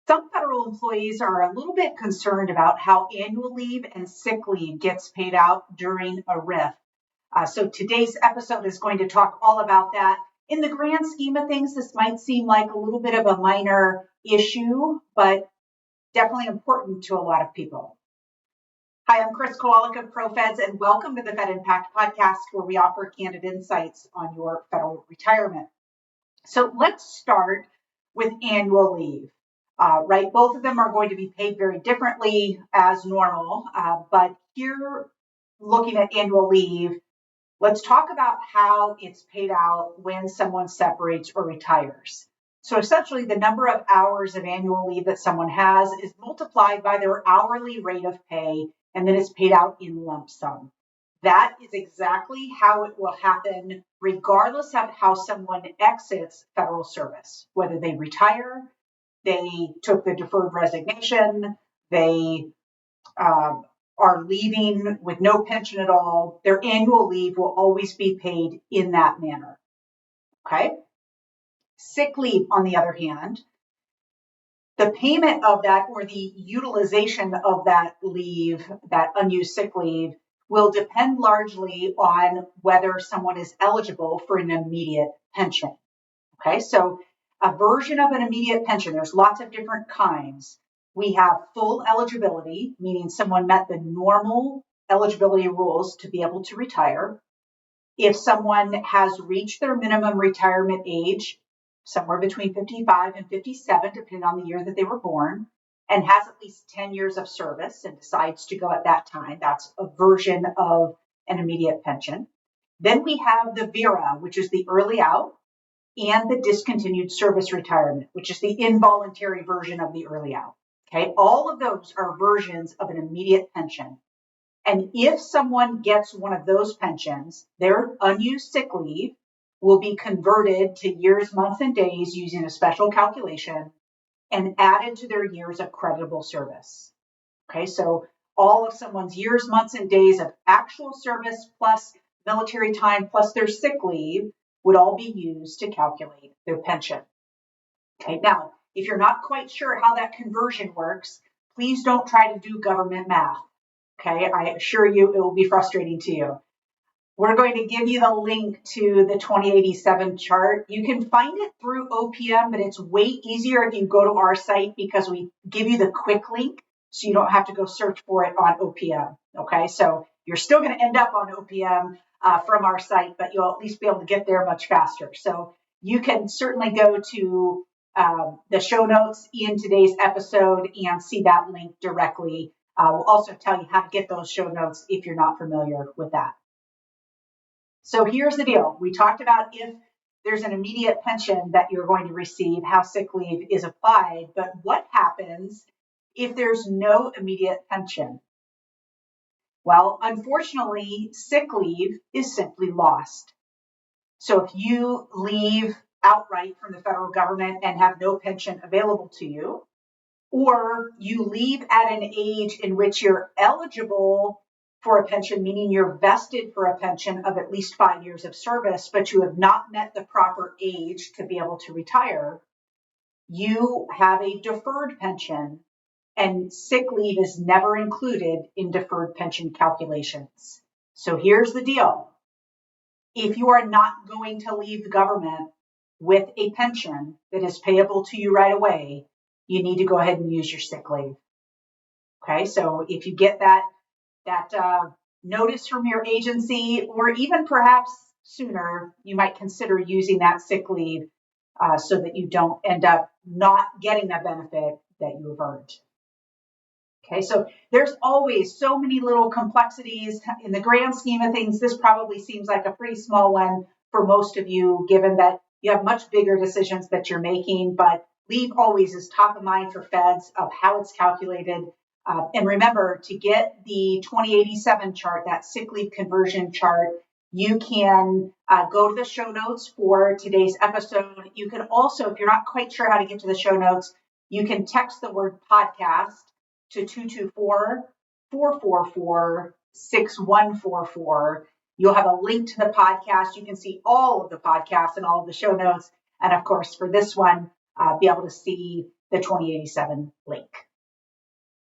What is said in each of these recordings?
Some federal employees are a little bit concerned about how annual leave and sick leave gets paid out during a RIF. So today's episode is going to talk all about that. In the grand scheme of things, this might seem like a little bit of a minor issue, but definitely important to a lot of people. Hi, I'm Kowalik of ProFeds, and welcome to the Fed Impact Podcast, where we offer candid insights on your federal retirement. So let's start with annual leave. Right, both of them are going to be paid very differently as normal, but here, looking at annual leave, let's talk about how it's paid out when someone separates or retires. So essentially, the number of hours of annual leave that someone has is multiplied by their hourly rate of pay, and then it's paid out in lump sum. That is exactly how it will happen regardless of how someone exits federal service, whether they retire, they took the deferred resignation, they are leaving with no pension at all. Their annual leave will always be paid in that manner. Okay? Sick leave, on the other hand, the payment of that or the utilization of that leave, that unused sick leave, will depend largely on whether someone is eligible for an immediate pension. Okay, so a version of an immediate pension, there's lots of different kinds. We have full eligibility, meaning someone met the normal eligibility rules to be able to retire. If someone has reached their minimum retirement age, somewhere between 55 and 57, depending on the year that they were born, and has at least 10 years of service and decides to go at that time, that's a version of an immediate pension. Then we have the VERA, which is the early out, and the discontinued service retirement, which is the involuntary version of the early out. Okay, all of those are versions of an immediate pension. And if someone gets one of those pensions, their unused sick leave will be converted to years, months, and days using a special calculation and added to their years of creditable service. Okay, so all of someone's years, months, and days of actual service plus military time plus their sick leave would all be used to calculate their pension. Okay, now, if you're not quite sure how that conversion works, please don't try to do government math. Okay, I assure you it will be frustrating to you. We're going to give you the link to the 2087 chart. You can find it through OPM, but it's way easier if you go to our site because we give you the quick link so you don't have to go search for it on OPM. Okay, so you're still going to end up on OPM from our site, but you'll at least be able to get there much faster. So you can certainly go to the show notes in today's episode and see that link directly. We'll also tell you how to get those show notes if you're not familiar with that. So here's the deal. We talked about if there's an immediate pension that you're going to receive, how sick leave is applied, but what happens if there's no immediate pension? Well, unfortunately, sick leave is simply lost. So if you leave outright from the federal government and have no pension available to you, or you leave at an age in which you're eligible for a pension, meaning you're vested for a pension of at least 5 years of service, but you have not met the proper age to be able to retire, you have a deferred pension, and sick leave is never included in deferred pension calculations. So here's the deal. If you are not going to leave the government with a pension that is payable to you right away, you need to go ahead and use your sick leave. Okay, so if you get that notice from your agency, or even perhaps sooner, you might consider using that sick leave so that you don't end up not getting the benefit that you have earned. Okay, so there's always so many little complexities. In the grand scheme of things, this probably seems like a pretty small one for most of you, given that you have much bigger decisions that you're making, but leave always is top of mind for feds of how it's calculated. And remember, to get the 2087 chart, that sick leave conversion chart, you can go to the show notes for today's episode. You can also, if you're not quite sure how to get to the show notes, you can text the word podcast to 224-444-6144. You'll have a link to the podcast. You can see all of the podcasts and all of the show notes. And of course, for this one, be able to see the 2087 link.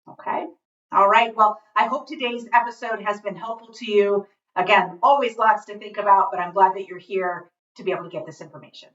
Okay. All right. Well, I hope today's episode has been helpful to you. Again, always lots to think about, but I'm glad that you're here to be able to get this information.